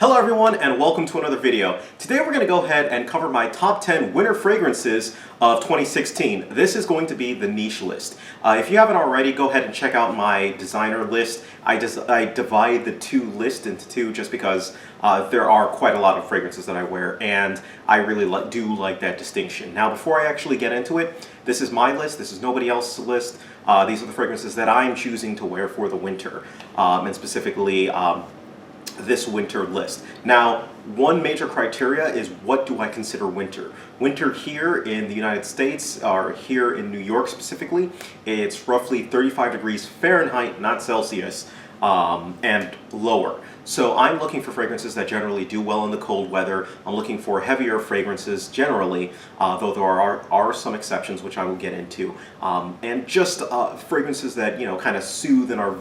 Hello everyone and welcome to another video. Today we're going to go ahead and cover my top 10 winter fragrances of 2016. This is going to be the niche list. If you haven't already, go ahead and check out my designer list. I divide the two lists into two just because there are quite a lot of fragrances that I wear and I really do like that distinction. Now before I actually get into it, this is my list, this is nobody else's list. These are the fragrances that I'm choosing to wear for the winter and specifically this winter list. Now, one major criteria is what do I consider winter? Winter here in the United States, or here in New York specifically, it's roughly 35 degrees Fahrenheit, not Celsius, and lower. So I'm looking for fragrances that generally do well in the cold weather. I'm looking for heavier fragrances generally, though there are some exceptions which I will get into. And just fragrances that, you know, kind of soothe and are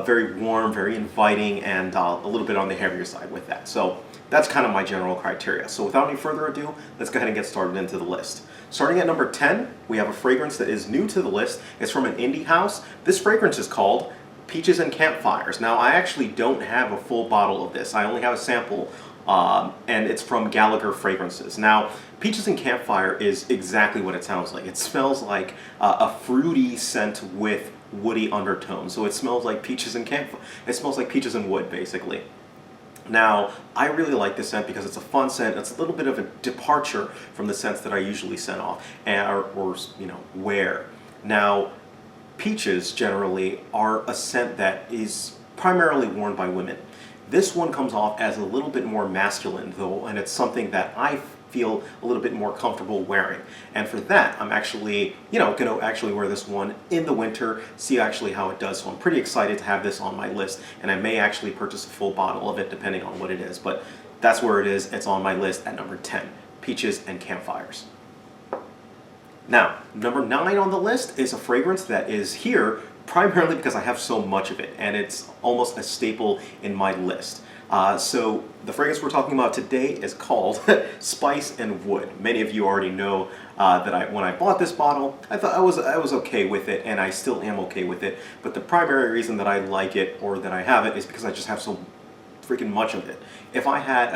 very warm, very inviting, and a little bit on the heavier side with that. So that's kind of my general criteria. So without any further ado, let's go ahead and get started into the list. Starting at number 10, we have a fragrance that is new to the list. It's from an indie house. This fragrance is called Peaches and Campfires. Now, I actually don't have a full bottle of this. I only have a sample, and it's from Gallagher Fragrances. Now, Peaches and Campfire is exactly what it sounds like. It smells like a fruity scent with woody undertones. So it smells like peaches and it smells like peaches and wood, basically. Now, I really like this scent because it's a fun scent. It's a little bit of a departure from the scents that I usually scent off or you know, wear. Now, peaches generally are a scent that is primarily worn by women. This one comes off as a little bit more masculine though, and it's something that I feel a little bit more comfortable wearing. And for that, I'm actually, you know, going to actually wear this one in the winter, see actually how it does. So I'm pretty excited to have this on my list, and I may actually purchase a full bottle of it depending on what it is. But that's where it is. It's on my list at number 10, Peaches and Campfires. Now, number 9 on the list is a fragrance that is here primarily because I have so much of it, and it's almost a staple in my list. So the fragrance we're talking about today is called Spice and Wood. Many of you already know that when I bought this bottle, I thought I was okay with it, and I still am okay with it. But the primary reason that I like it or that I have it is because I just have so freaking much of it. If I had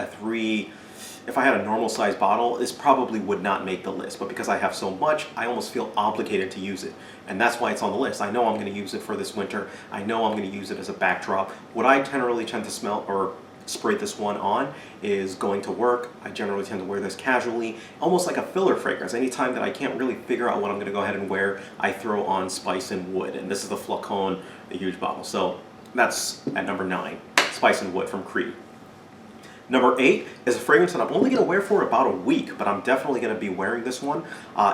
a normal size bottle, this probably would not make the list, but because I have so much, I almost feel obligated to use it. And that's why it's on the list. I know I'm going to use it for this winter. I know I'm going to use it as a backdrop. What I generally tend to smell or spray this one on is going to work. I generally tend to wear this casually, almost like a filler fragrance. Anytime that I can't really figure out what I'm going to go ahead and wear, I throw on Spice and Wood. And this is the Flacon, the huge bottle. So that's at number 9, Spice and Wood from Creed. Number 8 is a fragrance that I'm only going to wear for about a week, but I'm definitely going to be wearing this one.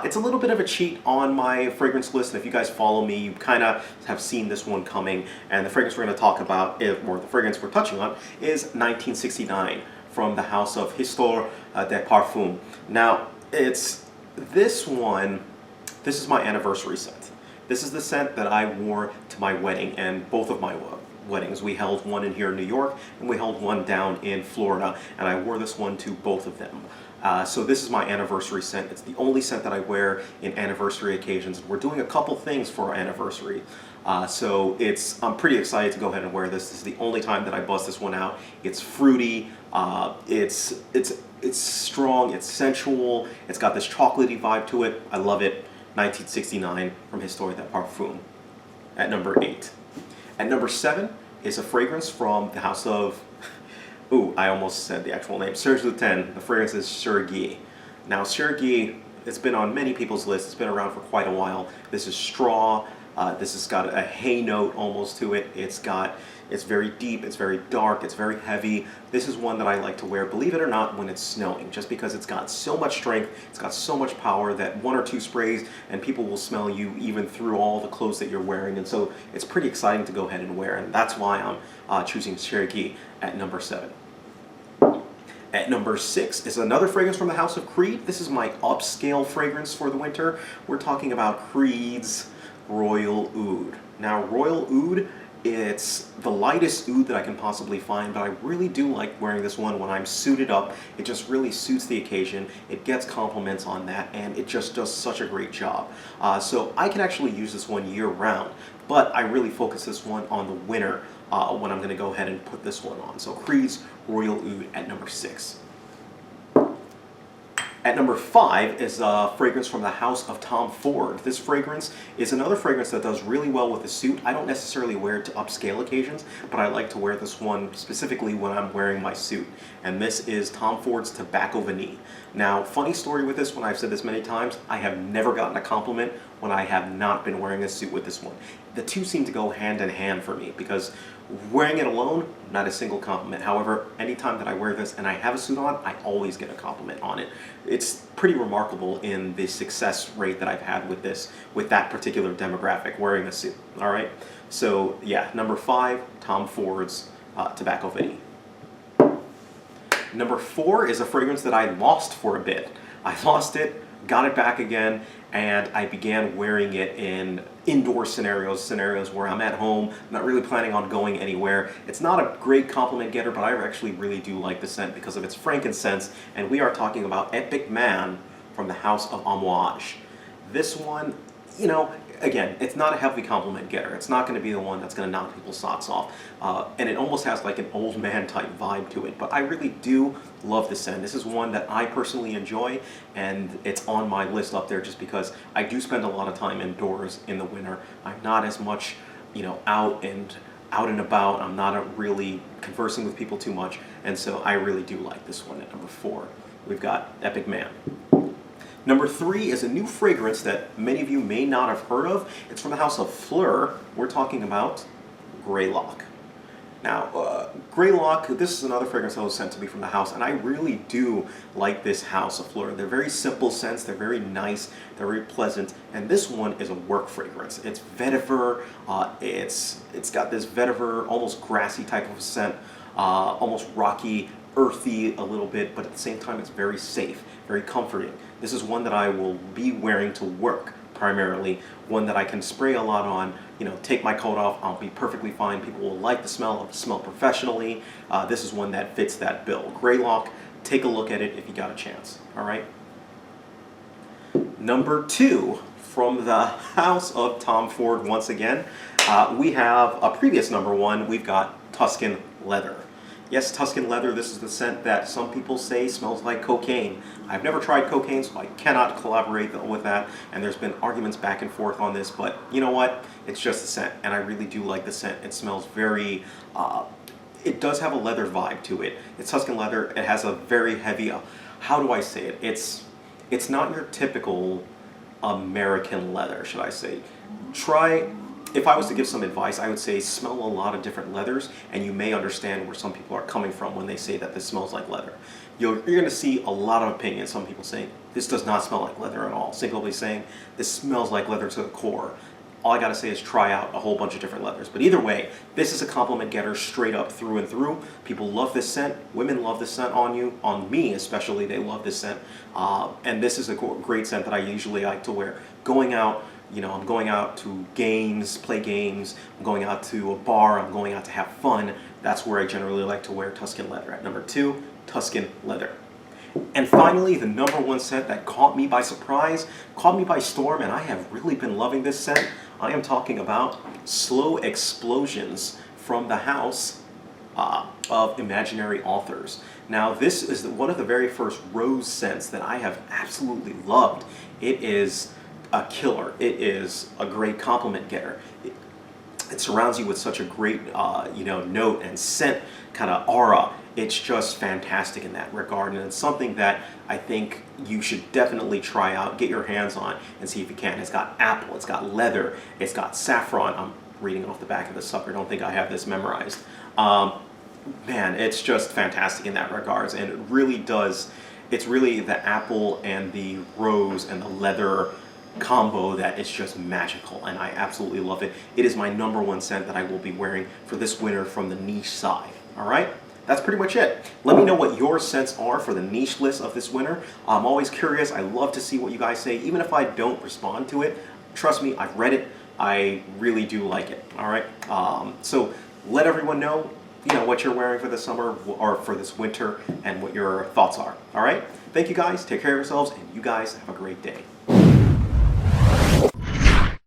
It's a little bit of a cheat on my fragrance list, and if you guys follow me, you kind of have seen this one coming. And the fragrance we're going to talk about, or the fragrance we're touching on, is 1969 from the house of Histoire de Parfum. Now, this is my anniversary scent. This is the scent that I wore to my wedding, and both of my weddings. We held one in here in New York, and we held one down in Florida, and I wore this one to both of them. So this is my anniversary scent. It's the only scent that I wear in anniversary occasions. We're doing a couple things for our anniversary. So I'm pretty excited to go ahead and wear this. This is the only time that I bust this one out. It's fruity, it's strong, it's sensual, it's got this chocolatey vibe to it. I love it. 1969 from Histoire de Parfum at number 8. At number 7 is a fragrance from the house of, I almost said the actual name, Chergui. The fragrance is Chergui. Now Chergui, it's been on many people's lists, it's been around for quite a while. This is straw, this has got a hay note almost to it. It's very deep, it's very dark, it's very heavy. This is one that I like to wear, believe it or not, when it's snowing, just because it's got so much strength, it's got so much power that 1 or 2 sprays and people will smell you even through all the clothes that you're wearing. And so it's pretty exciting to go ahead and wear, and that's why I'm choosing Chergui at number 7. At number 6 is another fragrance from the house of Creed. This is my upscale fragrance for the winter. We're talking about Creed's Royal Oud. Now, Royal Oud, it's the lightest oud that I can possibly find, but I really do like wearing this one when I'm suited up. It just really suits the occasion. It gets compliments on that, and it just does such a great job. So I can actually use this one year round, but I really focus this one on the winter when I'm going to go ahead and put this one on. So Creed's Royal Oud at number 6. At number 5 is a fragrance from the house of Tom Ford. This fragrance is another fragrance that does really well with the suit. I don't necessarily wear it to upscale occasions, but I like to wear this one specifically when I'm wearing my suit. And this is Tom Ford's Tobacco Vanille. Now, funny story with this one, I've said this many times, I have never gotten a compliment when I have not been wearing a suit with this one. The two seem to go hand in hand for me because wearing it alone, not a single compliment. However, anytime that I wear this and I have a suit on, I always get a compliment on it. It's pretty remarkable in the success rate that I've had with this, with that particular demographic, wearing a suit, all right? So yeah, number 5, Tom Ford's Tobacco Vanille. Number 4 is a fragrance that I lost for a bit. I lost it, got it back again, and I began wearing it in indoor scenarios where I'm at home, not really planning on going anywhere. It's not a great compliment getter, but I actually really do like the scent because of its frankincense, and we are talking about Epic Man from the house of Amouage. This one, you know, again, it's not a heavy compliment getter. It's not going to be the one that's going to knock people's socks off. And it almost has like an old man type vibe to it. But I really do love the scent. This is one that I personally enjoy, and it's on my list up there just because I do spend a lot of time indoors in the winter. I'm not as much, you know, out and about. I'm not really conversing with people too much. And so I really do like this one at number 4. We've got Epic Man. Number 3 is a new fragrance that many of you may not have heard of. It's from the house of Fleur. We're talking about Greylocke. Now, Greylocke, this is another fragrance that was sent to me from the house, and I really do like this house of Fleur. They're very simple scents, they're very nice, they're very pleasant, and this one is a work fragrance. It's vetiver, it's got this vetiver, almost grassy type of scent, almost rocky, earthy a little bit, but at the same time it's very safe, very comforting. This is one that I will be wearing to work primarily, one that I can spray a lot on, you know, take my coat off, I'll be perfectly fine. People will like the smell, I'll smell professionally. This is one that fits that bill. Greylocke, take a look at it if you got a chance, all right? Number 2, from the house of Tom Ford once again, we have a previous number 1, we've got Tuscan Leather. Yes, Tuscan Leather, this is the scent that some people say smells like cocaine. I've never tried cocaine, so I cannot collaborate with that, and there's been arguments back and forth on this, but you know what? It's just a scent, and I really do like the scent. It smells very, it does have a leather vibe to it. It's Tuscan Leather, it has a very heavy, how do I say it? It's not your typical American leather, should I say. If I was to give some advice, I would say smell a lot of different leathers, and you may understand where some people are coming from when they say that this smells like leather. You're going to see a lot of opinions. Some people saying, this does not smell like leather at all. Simply saying, this smells like leather to the core. All I got to say is try out a whole bunch of different leathers. But either way, this is a compliment getter straight up through and through. People love this scent. Women love this scent on you. On me especially, they love this scent. And this is a great scent that I usually like to wear. Going out, you know, I'm going out to games, play games, I'm going out to a bar, I'm going out to have fun. That's where I generally like to wear Tuscan Leather. At number 2, Tuscan Leather. And finally, the number 1 scent that caught me by surprise, caught me by storm, and I have really been loving this scent. I am talking about Slow Explosions from the house of Imaginary Authors. Now, this is one of the very first rose scents that I have absolutely loved. It is a killer. It is a great compliment getter. It surrounds you with such a great, you know, note and scent kind of aura. It's just fantastic in that regard, and it's something that I think you should definitely try out, get your hands on, and see if you can. It's got apple, it's got leather, it's got saffron. I'm reading off the back of the sucker. Don't think I have this memorized. Man, it's just fantastic in that regards, and it really does. It's really the apple and the rose and the leather combo that is just magical, and I absolutely love it. It is my number 1 scent that I will be wearing for this winter from the niche side. All right, that's pretty much it. Let me know what your scents are for the niche list of this winter. I'm always curious. I love to see what you guys say, even if I don't respond to it. Trust me, I've read it. I really do like it. All right, so let everyone know, you know, what you're wearing for the summer or for this winter and what your thoughts are. All right, thank you guys. Take care of yourselves, and you guys have a great day.